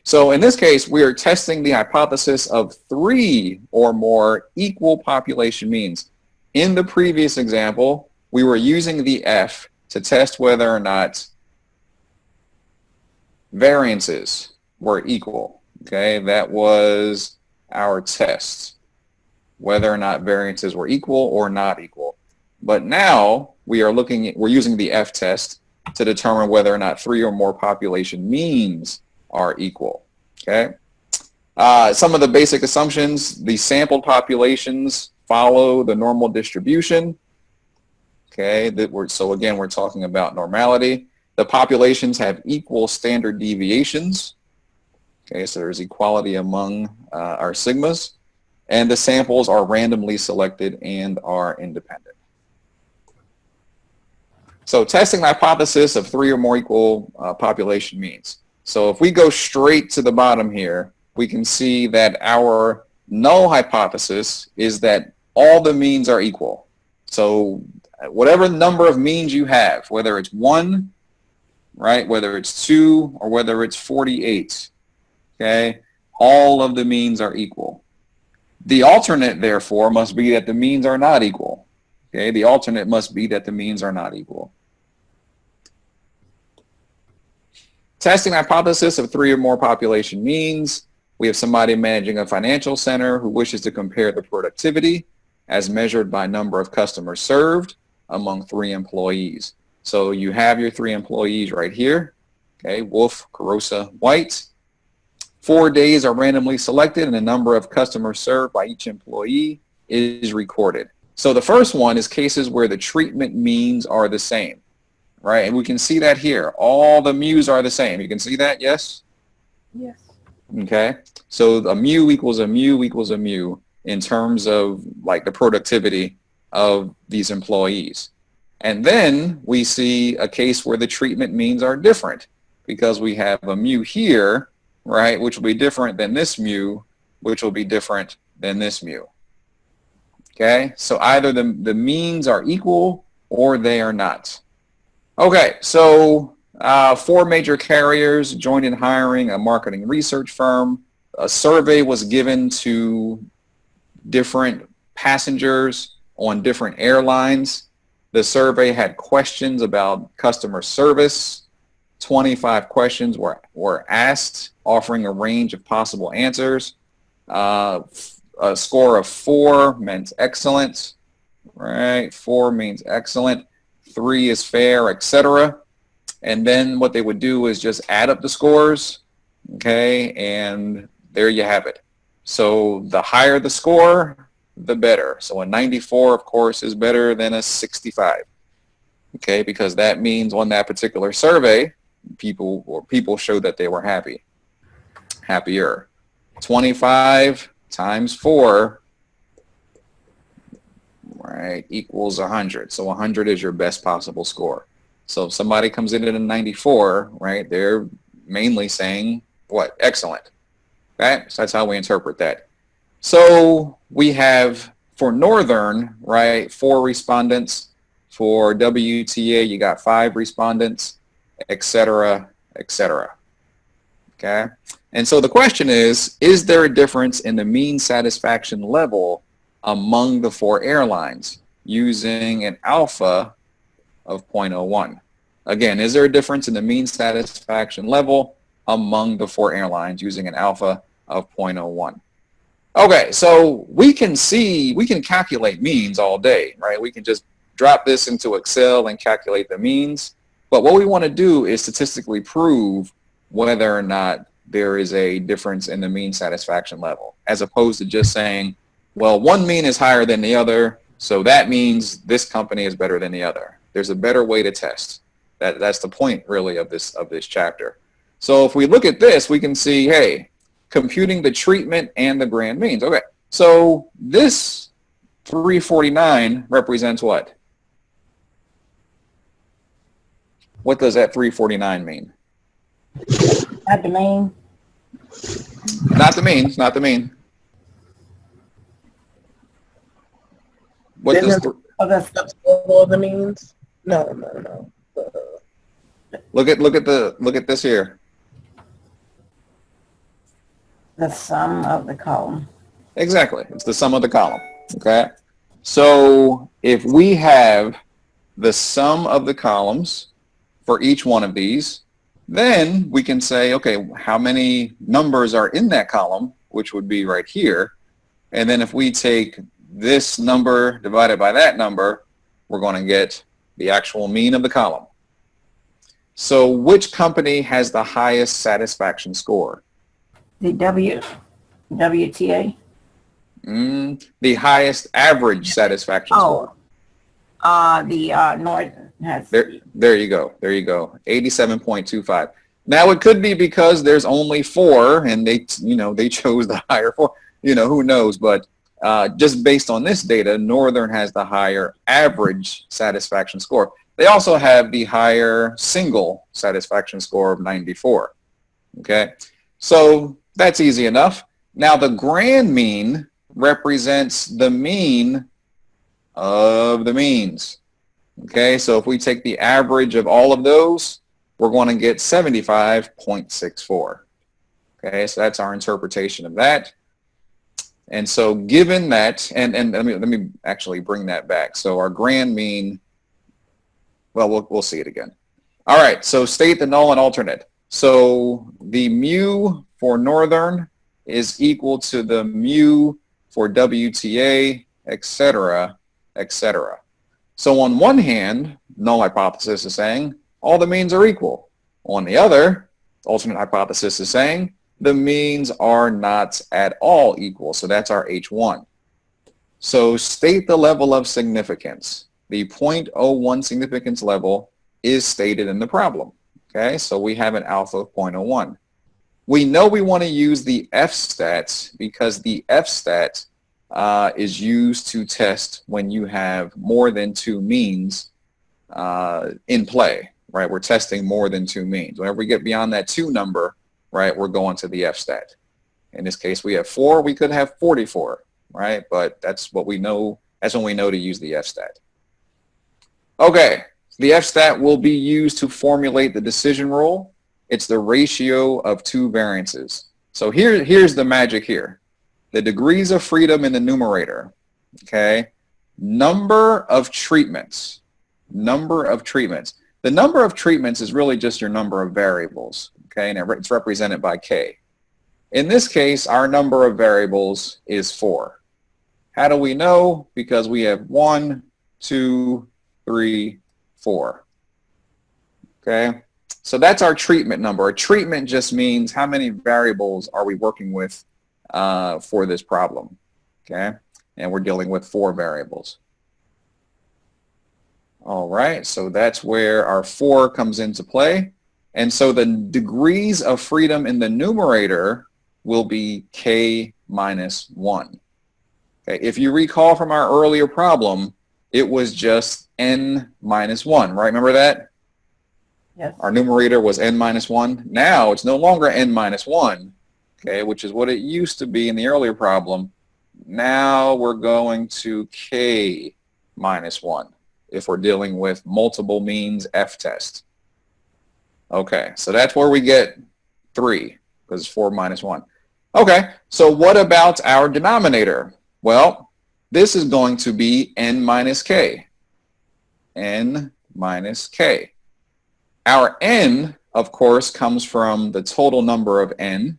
So in this case, we are testing the hypothesis of 3 or more equal population means. In the previous example, we were using the F to test whether or not variances were equal. Okay, that was our test, whether or not variances were equal or not equal. But now we're using the F test to determine whether or not 3 or more population means are equal. Okay. Some of the basic assumptions: the sampled populations follow the normal distribution. Okay. So again, we're talking about normality. The populations have equal standard deviations. Okay, so there's equality among our sigmas, and the samples are randomly selected and are independent. So testing the hypothesis of 3 or more equal population means. So if we go straight to the bottom here, we can see that our null hypothesis is that all the means are equal. So whatever number of means you have, whether it's 1, right, whether it's 2, or whether it's 48, okay, all of the means are equal. The alternate, therefore, must be that the means are not equal. Okay, the alternate must be that the means are not equal. Testing hypothesis of 3 or more population means. We have somebody managing a financial center who wishes to compare the productivity as measured by number of customers served among 3 employees. So you have your 3 employees right here. Okay, Wolf, Carosa, White. 4 days are randomly selected and the number of customers served by each employee is recorded. So the first one is cases where the treatment means are the same, right? And we can see that here. All the mu's are the same. You can see that, yes? Yes. Okay, so a mu equals a mu equals a mu in terms of like the productivity of these employees. And then we see a case where the treatment means are different because we have a mu here, right, which will be different than this mu, which will be different than this mu. Okay, so either the means are equal or they are not. Okay, so 4 major carriers joined in hiring a marketing research firm. A survey was given to different passengers on different airlines. The survey had questions about customer service. 25 questions were asked, offering a range of possible answers. A score of 4 meant excellent, right? 4 means excellent. 3 is fair, etc. And then what they would do is just add up the scores, okay? And there you have it. So the higher the score, the better. So a 94, of course, is better than a 65, okay? Because that means on that particular survey, people showed that they were happier. 25 times 4, right, equals 100. So 100 is your best possible score. So if somebody comes in at a 94, right, they're mainly saying what? Excellent. Okay, so that's how we interpret that. So we have for Northern, right, 4 respondents. For WTA, you got 5 respondents, etc., etc. Okay, and so the question is there a difference in the mean satisfaction level among the 4 airlines using an alpha of 0.01? Again, is there a difference in the mean satisfaction level among the 4 airlines using an alpha of 0.01? Okay, so we can calculate means all day, right? We can just drop this into Excel and calculate the means. But what we want to do is statistically prove whether or not there is a difference in the mean satisfaction level, as opposed to just saying, well, one mean is higher than the other, so that means this company is better than the other. There's a better way to test. That's the point, really, of this chapter. So if we look at this, we can see, hey, computing the treatment and the grand means. Okay, so this 349 represents what? What does that 349 mean? Not the mean. Not the mean. Not the mean. What does the means? No. Look at this here. The sum of the column. Exactly. It's the sum of the column. Okay. So if we have the sum of the columns for each one of these, then we can say, okay, how many numbers are in that column, which would be right here. And then if we take this number divided by that number, we're going to get the actual mean of the column. So which company has the highest satisfaction score? The WTA. The highest average satisfaction score. The Northern has. There you go. There you go. 87.25. Now it could be because there's only 4 and they chose the higher 4. Who knows? But just based on this data, Northern has the higher average satisfaction score. They also have the higher single satisfaction score of 94. Okay, so that's easy enough. Now the grand mean represents the mean of the means. Okay, so if we take the average of all of those, we're going to get 75.64. Okay, so that's our interpretation of that. And so given that, and let me actually bring that back. So our grand mean, well, we'll see it again. All right, so state the null and alternate. So the mu for Northern is equal to the mu for WTA, etc., etc. So on one hand, null hypothesis is saying all the means are equal. On the other, alternate hypothesis is saying the means are not at all equal. So that's our H1. So state the level of significance. The 0.01 significance level is stated in the problem. Okay, so we have an alpha of 0.01. We know we want to use the F-stat because the F-stat is used to test when you have more than 2 means in play, right? We're testing more than 2 means. Whenever we get beyond that 2 number, right, we're going to the F-stat. In this case, we have 4. We could have 44, right? But that's what we know. That's when we know to use the F-stat. Okay, the F-stat will be used to formulate the decision rule. It's the ratio of 2 variances. So here's the magic here. The degrees of freedom in the numerator, okay? Number of treatments. Number of treatments. The number of treatments is really just your number of variables, okay? And it's represented by K. In this case, our number of variables is 4. How do we know? Because we have 1, 2, 3, 4. Okay? So that's our treatment number. A treatment just means how many variables are we working with for this problem. Okay? And we're dealing with 4 variables. All right, so that's where our 4 comes into play. And so the degrees of freedom in the numerator will be K minus 1. Okay, if you recall from our earlier problem, it was just N minus 1, right? Remember that? Yes. Our numerator was N minus 1. Now it's no longer N minus 1, okay, which is what it used to be in the earlier problem. Now we're going to K minus 1 if we're dealing with multiple means F-test. Okay, so that's where we get 3, because it's 4 minus 1. Okay, so what about our denominator? Well, this is going to be N minus K. N minus K. Our N, of course, comes from the total number of N.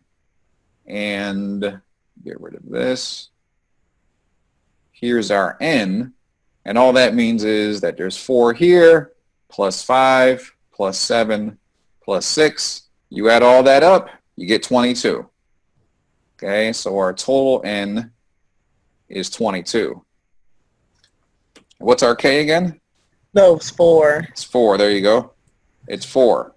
And get rid of this. Here's our N. And all that means is that there's 4 here, plus 5, plus 7, plus 6. You add all that up, you get 22. Okay, so our total N is 22. What's our K again? No, it's 4. It's 4. There you go. It's 4.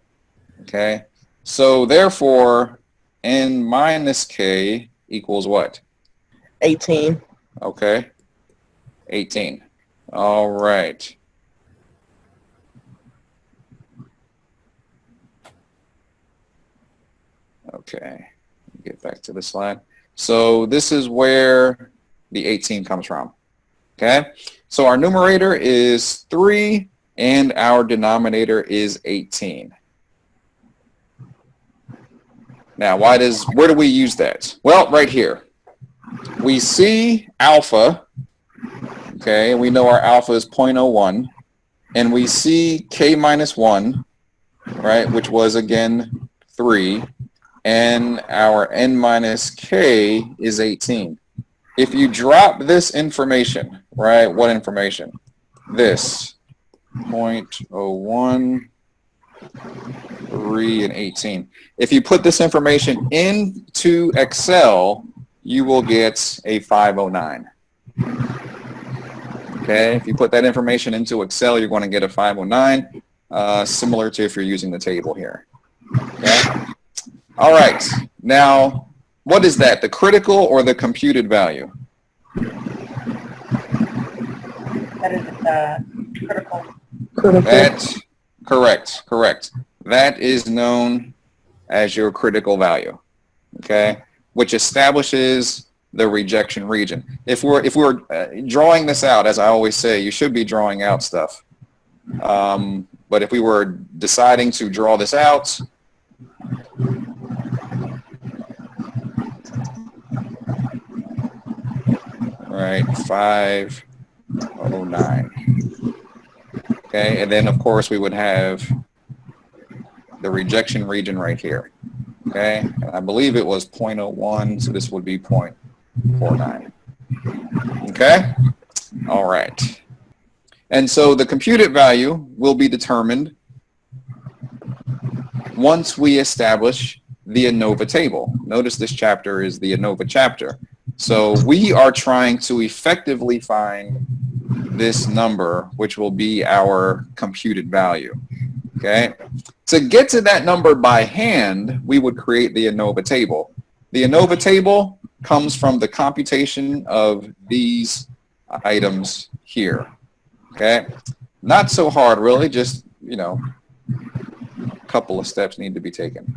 Okay, so therefore, N minus K equals what? 18. Okay, 18. All right. Okay, get back to the slide. So this is where the 18 comes from. Okay, so our numerator is 3 and our denominator is 18. Now, where do we use that? Well, right here. We see alpha, okay, we know our alpha is 0.01, and we see k minus 1, right, which was, again, 3, and our n minus k is 18. If you drop this information, right, what information? This, 0.01, 3, and 18. If you put this information into Excel, you will get a 509. Okay, if you put that information into Excel, you're going to get a 509, similar to if you're using the table here. Okay. All right. Now, what is that? The critical or the computed value? That is critical. That's correct. That is known as your critical value, okay, which establishes the rejection region. If we're drawing this out, as I always say, you should be drawing out stuff. But if we were deciding to draw this out, right, 509. Okay, and then of course we would have the rejection region right here. Okay, and I believe it was 0.01, so this would be 0.49. Okay, all right. And so the computed value will be determined once we establish the ANOVA table. Notice this chapter is the ANOVA chapter. So we are trying to effectively find this number, which will be our computed value. Okay. To get to that number by hand, we would create the ANOVA table. The ANOVA table comes from the computation of these items here. Okay. Not so hard, really. Just, you know, a couple of steps need to be taken.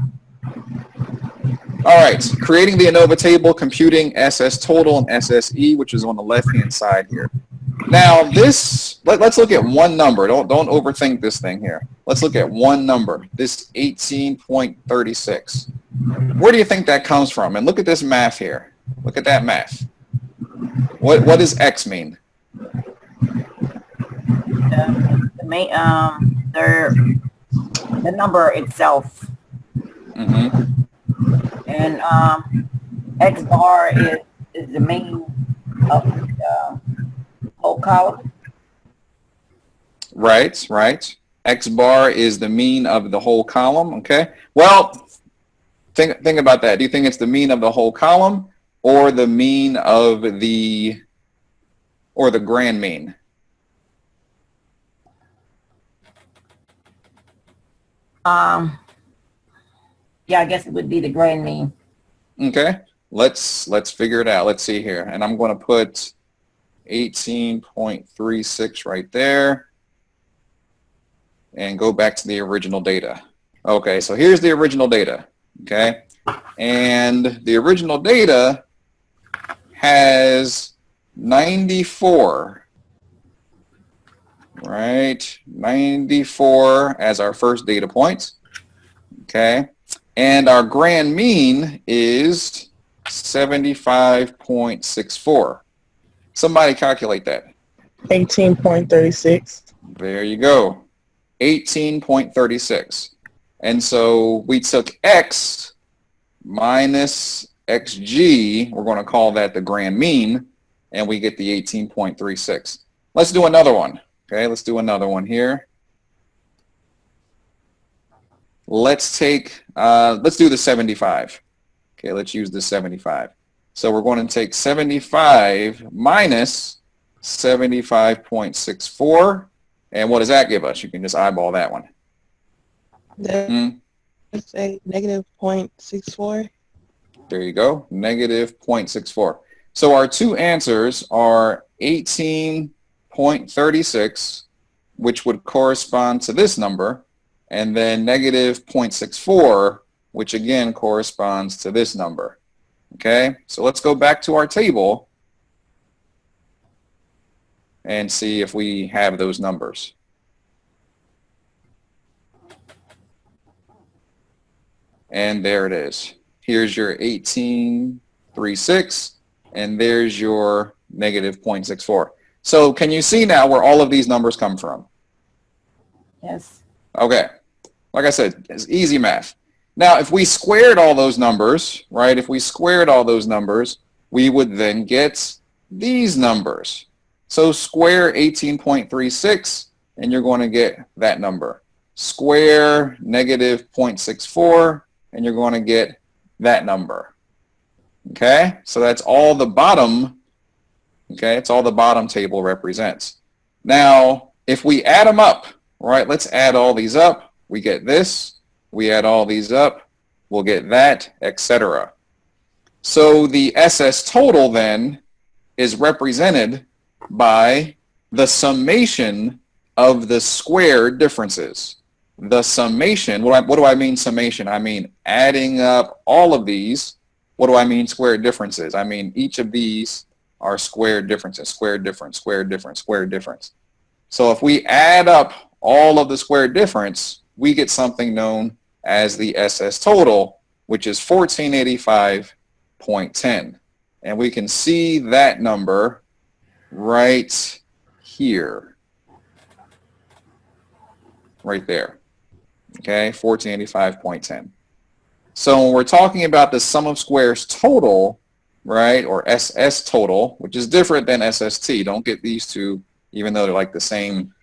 All right, creating the ANOVA table, computing SS total and SSE, which is on the left-hand side here. Now this, let's look at one number. Don't overthink this thing here. Let's look at one number, this 18.36. Where do you think that comes from? And look at this math here. Look at that math. What does X mean? The number itself. Mm-hmm. And X bar is the mean of the whole column. Right. X bar is the mean of the whole column. Okay. Well, think about that. Do you think it's the mean of the whole column or the mean of the grand mean? Yeah, I guess it would be the grand mean. Okay, let's figure it out. Let's see here, and I'm going to put 18.36 right there, and go back to the original data. Okay, so here's the original data. Okay, and the original data has 94. Right, 94 as our first data point. Okay. And our grand mean is 75.64. Somebody calculate that. 18.36. There you go. 18.36. And so we took X minus XG. We're going to call that the grand mean. And we get the 18.36. Let's do another one. Okay, let's do another one here. Let's do the 75. Okay, let's use the 75. So we're going to take 75 minus 75.64. And what does that give us? You can just eyeball that one. Let's say negative 0.64. There you go, negative 0.64. So our two answers are 18.36, which would correspond to this number, and then negative 0.64, which again corresponds to this number. Okay, so let's go back to our table and see if we have those numbers. And there it is. Here's your 18.36, and there's your negative 0.64. So can you see now where all of these numbers come from? Yes. Okay. Like I said, it's easy math. Now, if we squared all those numbers, right, if we squared all those numbers, we would then get these numbers. So square 18.36, and you're going to get that number. Square negative 0.64, and you're going to get that number. Okay? So that's all the bottom, okay, it's all the bottom table represents. Now, if we add them up, right, let's add all these up. We get this. We add all these up. We'll get that, etc. So the SS total then is represented by the summation of the squared differences. The summation, what do I mean summation? I mean adding up all of these. What do I mean squared differences? I mean each of these are squared differences, squared difference, squared difference, squared difference. So if we add up all of the squared difference, we get something known as the SS total, which is 1485.10. And we can see that number right here. Right there. Okay, 1485.10. So when we're talking about the sum of squares total, right, or SS total, which is different than SST. Don't get these two, even though they're like the same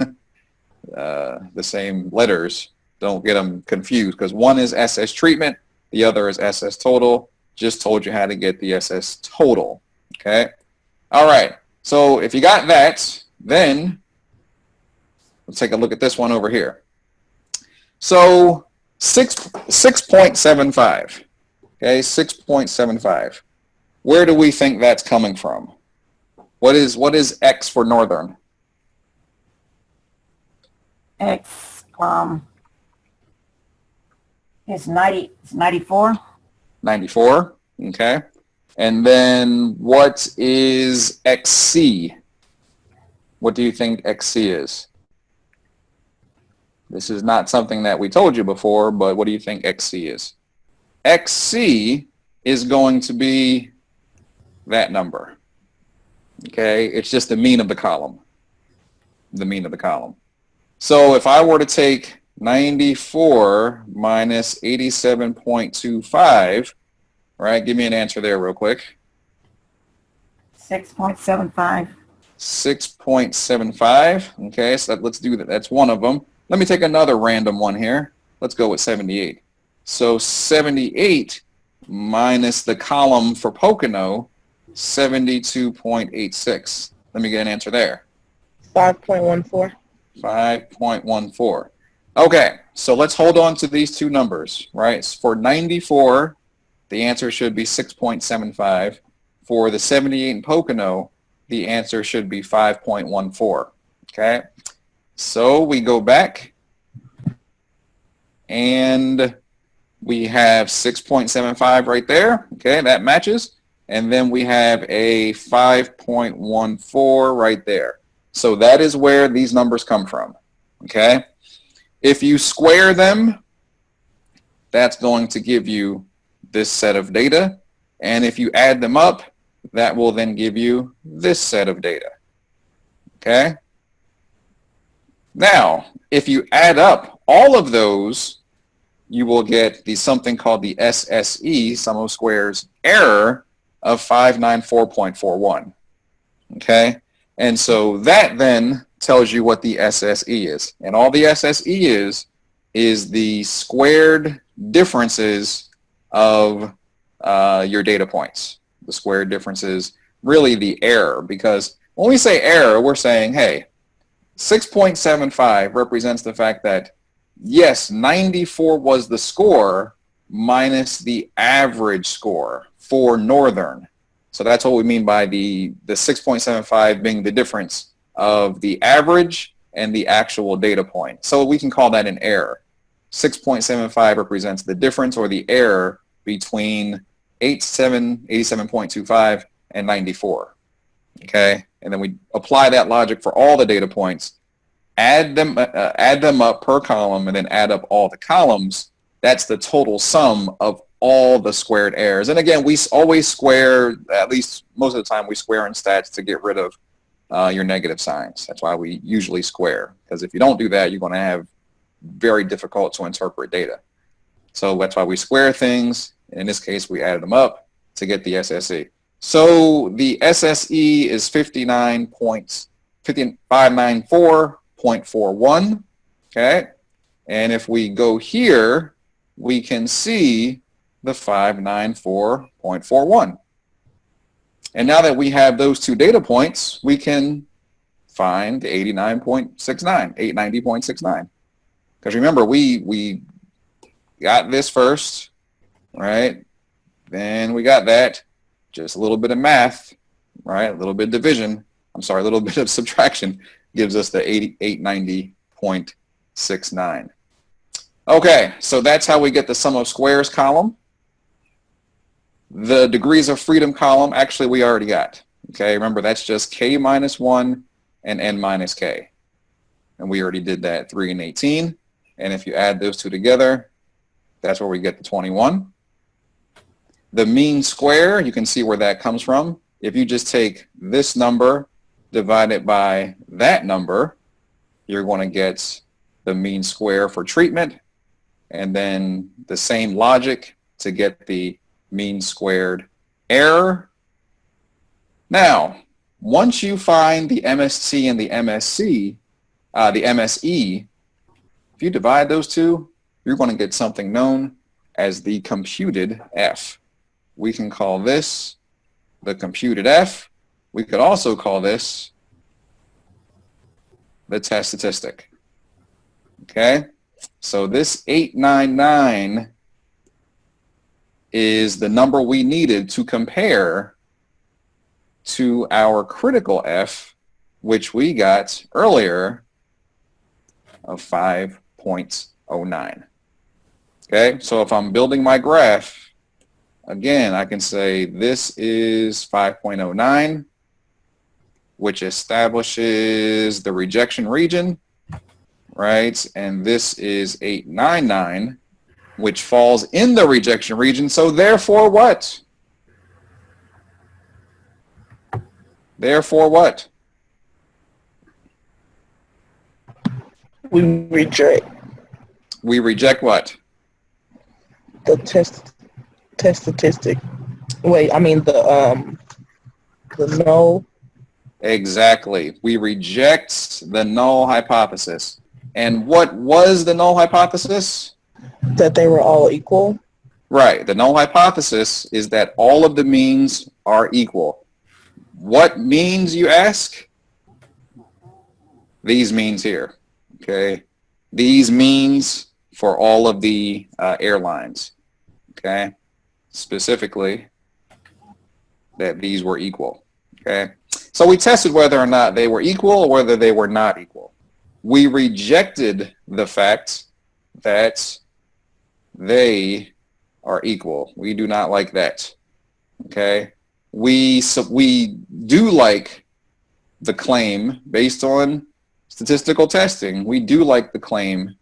letters. Don't get them confused, because one is SS treatment, the other is SS total. Just told you how to get the SS total. Okay. All right. So if you got that, then let's take a look at this one over here. So 6.75. Okay, 6.75. Where do we think that's coming from? What is X for northern? X, it's 94. 94. Okay. And then what is XC? What do you think XC is? This is not something that we told you before, but what do you think XC is? XC is going to be that number. Okay, it's just the mean of the column. The mean of the column. So if I were to take 94 minus 87.25, right, give me an answer there real quick. 6.75. 6.75. Okay, so let's do that. That's one of them. Let me take another random one here. Let's go with 78. So 78 minus the column for Pocono, 72.86. Let me get an answer there. 5.14. 5.14. Okay, so let's hold on to these two numbers, right? For 94, the answer should be 6.75. For the 78 in Pocono, the answer should be 5.14. Okay, so we go back and we have 6.75 right there. Okay, that matches. And then we have a 5.14 right there. So that is where these numbers come from. Okay, if you square them, that's going to give you this set of data. And if you add them up, that will then give you this set of data. Okay? Now, if you add up all of those, you will get something called the SSE, sum of squares error, of 594.41. Okay? And so that then tells you what the SSE is. And all the SSE is the squared differences of your data points. The squared differences, really the error, because when we say error, we're saying, hey, 6.75 represents the fact that, yes, 94 was the score minus the average score for Northern. So that's what we mean by the 6.75 being the difference of the average and the actual data point. So we can call that an error. 6.75 represents the difference or the error between 87.25 and 94. Okay, and then we apply that logic for all the data points, add them up per column, and then add up all the columns. That's the total sum of all the squared errors. And again, we always square, at least most of the time, we square in stats to get rid of your negative signs. That's why we usually square, because if you don't do that, you're going to have very difficult to interpret data. So that's why we square things. In this case, we added them up to get the SSE. So the SSE is 594.41. Okay. And if we go here, we can see the 594.41. And now that we have those two data points, we can find the 89.69, 890.69. Because remember, we got this first, right? Then we got that. Just a little bit of math, right? A little bit of division. I'm sorry, a little bit of subtraction gives us the 890.69. Okay, so that's how we get the sum of squares column. The degrees of freedom column, actually, we already got. Okay, remember, that's just k minus 1 and n minus k. And we already did that, 3 and 18. And if you add those two together, that's where we get the 21. The mean square, you can see where that comes from. If you just take this number divided by that number, you're going to get the mean square for treatment, and then the same logic to get the mean squared error. Now, once you find the MST and the MSE, if you divide those two, you're going to get something known as the computed F. We can call this the computed F. We could also call this the test statistic. Okay, so this 899 is the number we needed to compare to our critical F, which we got earlier of 5.09. Okay, so if I'm building my graph, again, I can say this is 5.09, which establishes the rejection region, right? And this is 899, which falls in the rejection region. So therefore what? Therefore what? We reject We reject what? the test statistic. Wait, I mean the null. Exactly. We reject the null hypothesis. And what was the null hypothesis? That they were all equal. Right. The null hypothesis is that all of the means are equal. What means, you ask? These means here. Okay. These means for all of the airlines. Okay. Specifically, that these were equal. Okay. So we tested whether or not they were equal or whether they were not equal. We rejected the fact that they are equal. We do not like that. Okay. We do like the claim based on statistical testing. We do like the claim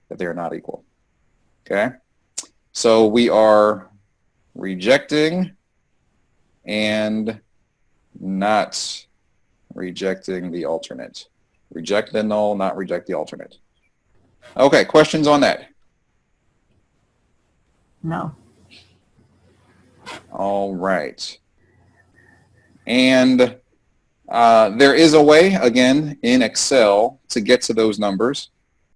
that they are not equal. Okay. So we are rejecting and not rejecting the alternate. Reject the null, not reject the alternate. Okay, questions on that? No. All right. And there is a way, again, in Excel to get to those numbers.